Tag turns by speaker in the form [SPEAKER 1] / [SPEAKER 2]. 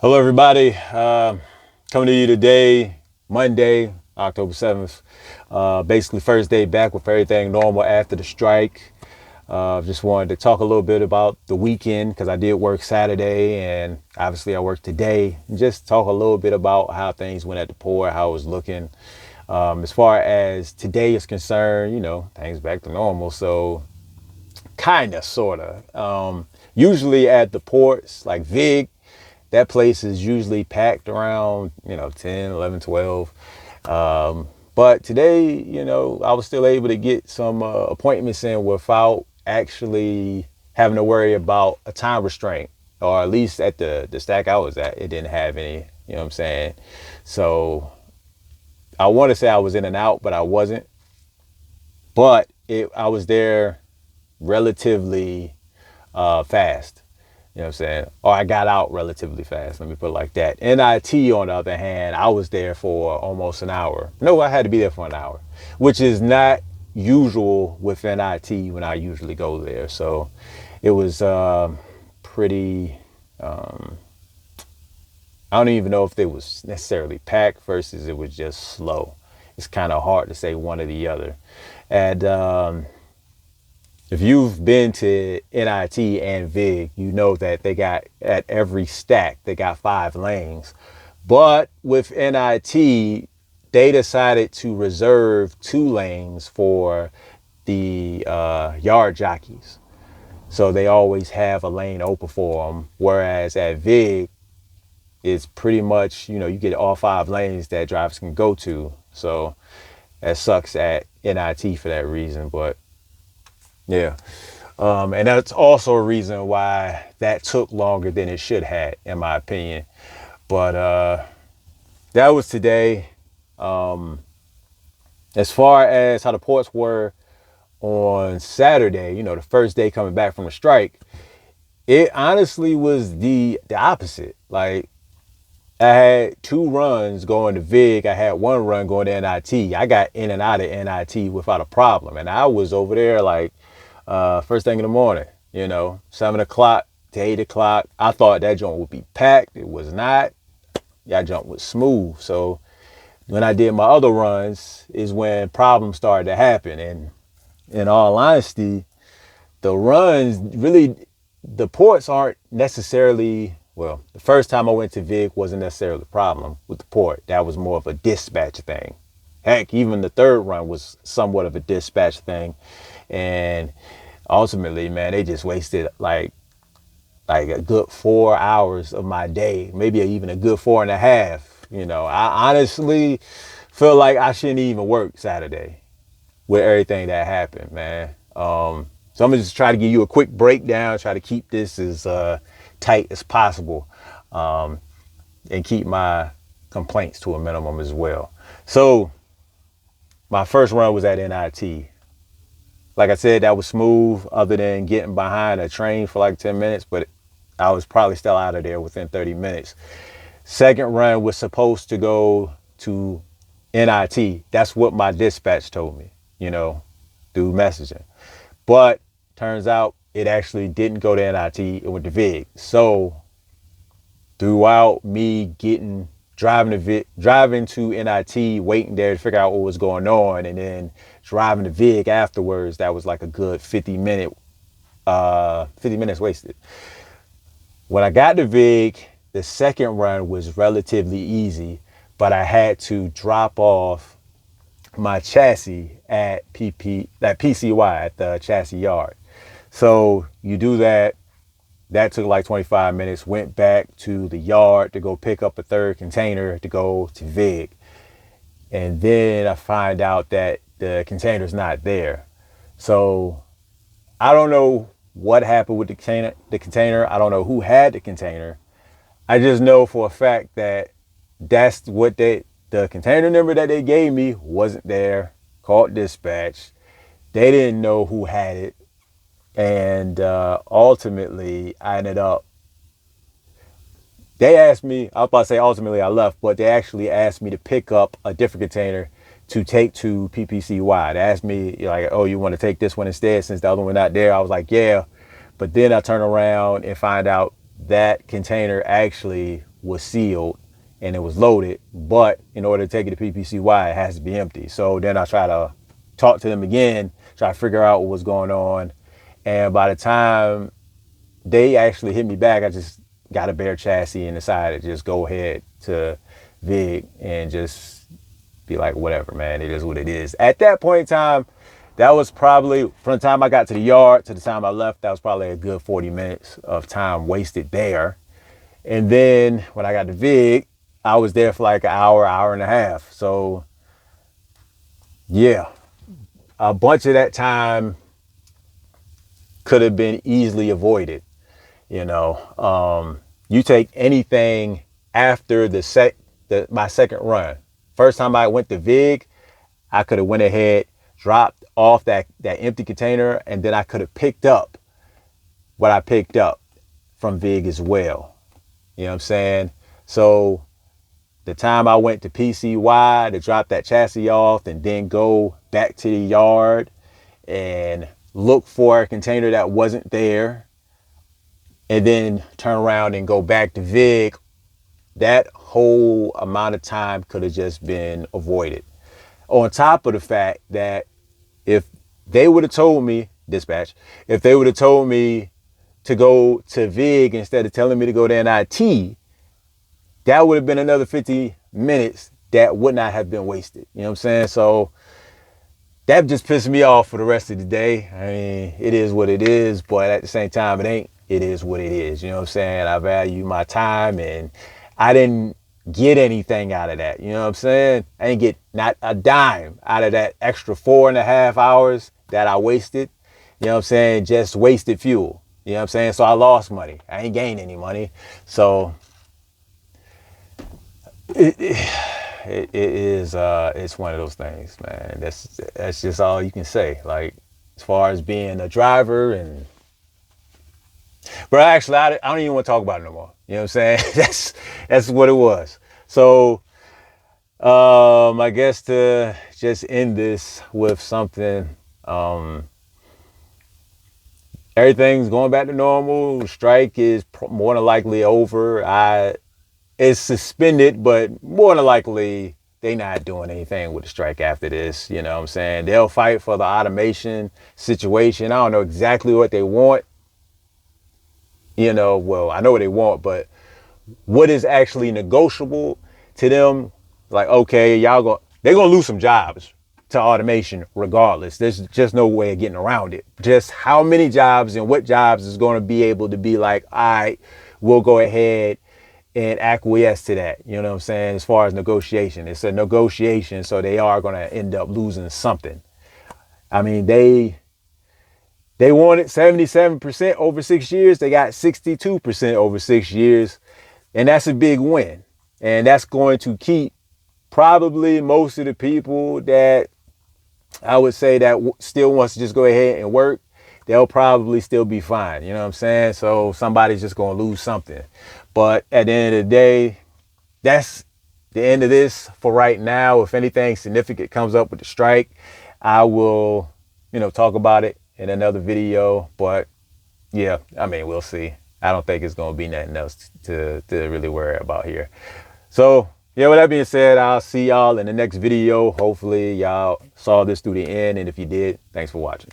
[SPEAKER 1] Hello, everybody. Coming to you today, Monday, October 7th. Basically, first day back with everything normal after the strike. Just wanted to talk a little bit about the weekend because I did work Saturday and obviously I worked today. Just talk a little bit about how things went at the port, how it was looking. As far as today is concerned, things back to normal. So, kind of, sort of. Usually at the ports like Vig, that place is usually packed around 10, 11, 12. But today, I was still able to get some appointments in without actually having to worry about a time restraint, or at least at the stack I was at, it didn't have any. You know what I'm saying? So I want to say I was in and out, but I wasn't. But I was there relatively fast. You know what I'm saying? Or I got out relatively fast. Let me put it like that. NIT, on the other hand, I was there for almost an hour. No, I had to be there for an hour, which is not usual with NIT when I usually go there. So it was pretty. I don't even know if it was necessarily packed versus it was just slow. It's kind of hard to say one or the other. And if you've been to NIT and VIG, you know that they got at every stack, they got 5 lanes. But with NIT, they decided to reserve 2 lanes for the yard jockeys. So they always have a lane open for them. Whereas at VIG, it's pretty much, you get all 5 lanes that drivers can go to. So that sucks at NIT for that reason. But yeah. And that's also a reason why that took longer than it should have, in my opinion. But that was today. As far as how the ports were on Saturday, the first day coming back from the strike, it honestly was the opposite. Like, I had 2 runs going to VIG. I had 1 run going to NIT. I got in and out of NIT without a problem. And I was over there like first thing in the morning, 7 o'clock to 8 o'clock. I thought that joint would be packed. It was not. That joint was smooth. So when I did my other runs is when problems started to happen. And in all honesty, the runs really, the ports aren't necessarily, well, the first time I went to VIG wasn't necessarily the problem with the port. That was more of a dispatch thing. Heck, even the third run was somewhat of a dispatch thing. And ultimately, man, they just wasted like a good 4 hours of my day, maybe even a good 4.5. I honestly feel like I shouldn't even work Saturday with everything that happened, man. So I'm gonna just try to give you a quick breakdown, try to keep this as tight as possible, and keep my complaints to a minimum as well. So my first run was at NIT. Like I said, that was smooth other than getting behind a train for like 10 minutes, but I was probably still out of there within 30 minutes. Second run was supposed to go to NIT. That's what my dispatch told me, through messaging. But turns out it actually didn't go to NIT, it went to VIG. So throughout me driving to NIT, waiting there to figure out what was going on, and then driving to VIG afterwards, that was like a good 50 minutes wasted. When I got to VIG, the second run was relatively easy, but I had to drop off my chassis at PCY, at the chassis yard. So you do that. That took like 25 minutes. Went back to the yard to go pick up a third container to go to VIG. And then I find out that the container's not there. So I don't know what happened with the container. I don't know who had the container. I just know for a fact that that's what the container number that they gave me wasn't there. Called dispatch. They didn't know who had it. And ultimately, I ended up, they asked me, I was about to say ultimately I left, but they actually asked me to pick up a different container to take to PPCY. They asked me, like, oh, you want to take this one instead since the other one not there? I was like, yeah. But then I turn around and find out that container actually was sealed and it was loaded, but in order to take it to PPCY, it has to be empty. So then I try to talk to them again, try to figure out what was going on. And by the time they actually hit me back, I just got a bare chassis and decided to just go ahead to Vig and just be like, whatever, man, it is what it is. At that point in time, that was probably, from the time I got to the yard to the time I left, that was probably a good 40 minutes of time wasted there. And then when I got to Vig, I was there for like an hour, hour and a half. So yeah, a bunch of that time could have been easily avoided. You know, you take anything after my second run. First time I went to Vig, I could have went ahead, dropped off that empty container, and then I could have picked up what I picked up from Vig as well. You know what I'm saying? So the time I went to PCY to drop that chassis off and then go back to the yard and look for a container that wasn't there and then turn around and go back to Vig, that whole amount of time could have just been avoided. On top of the fact that if they would have told me, dispatch, if they would have told me to go to Vig instead of telling me to go to NIT, that would have been another 50 minutes that would not have been wasted. You know what I'm saying? So that just pissed me off for the rest of the day. I mean, it is what it is, but at the same time, it ain't. It is what it is. You know what I'm saying? I value my time and I didn't get anything out of that. You know what I'm saying? I didn't get not a dime out of that extra 4.5 hours that I wasted. You know what I'm saying? Just wasted fuel. You know what I'm saying? So I lost money. I ain't gained any money. So it is it's one of those things, man. That's just all you can say. Like, as far as being a driver and, but actually I don't even want to talk about it no more. You know what I'm saying? That's what it was. So I guess to just end this with something, everything's going back to normal. Strike is more than likely over. It's suspended, but more than likely they not doing anything with the strike after this. You know what I'm saying? They'll fight for the automation situation. I don't know exactly what they want. You know, well, I know what they want, but what is actually negotiable to them? Like, okay, they're gonna lose some jobs to automation regardless. There's just no way of getting around it. Just how many jobs and what jobs is going to be able to be like, all right, we'll go ahead and acquiesce to that. You know what I'm saying? As far as negotiation, it's a negotiation, so they are going to end up losing something. I mean, they wanted 77% over 6 years. They got 62% over 6 years. And that's a big win. And that's going to keep probably most of the people that I would say that still wants to just go ahead and work. They'll probably still be fine. You know what I'm saying? So somebody's just going to lose something. But at the end of the day, that's the end of this for right now. If anything significant comes up with the strike, I will, talk about it in another video. But yeah, I mean, we'll see. I don't think it's going to be nothing else to really worry about here. So yeah, with that being said, I'll see y'all in the next video. Hopefully y'all saw this through the end. And if you did, thanks for watching.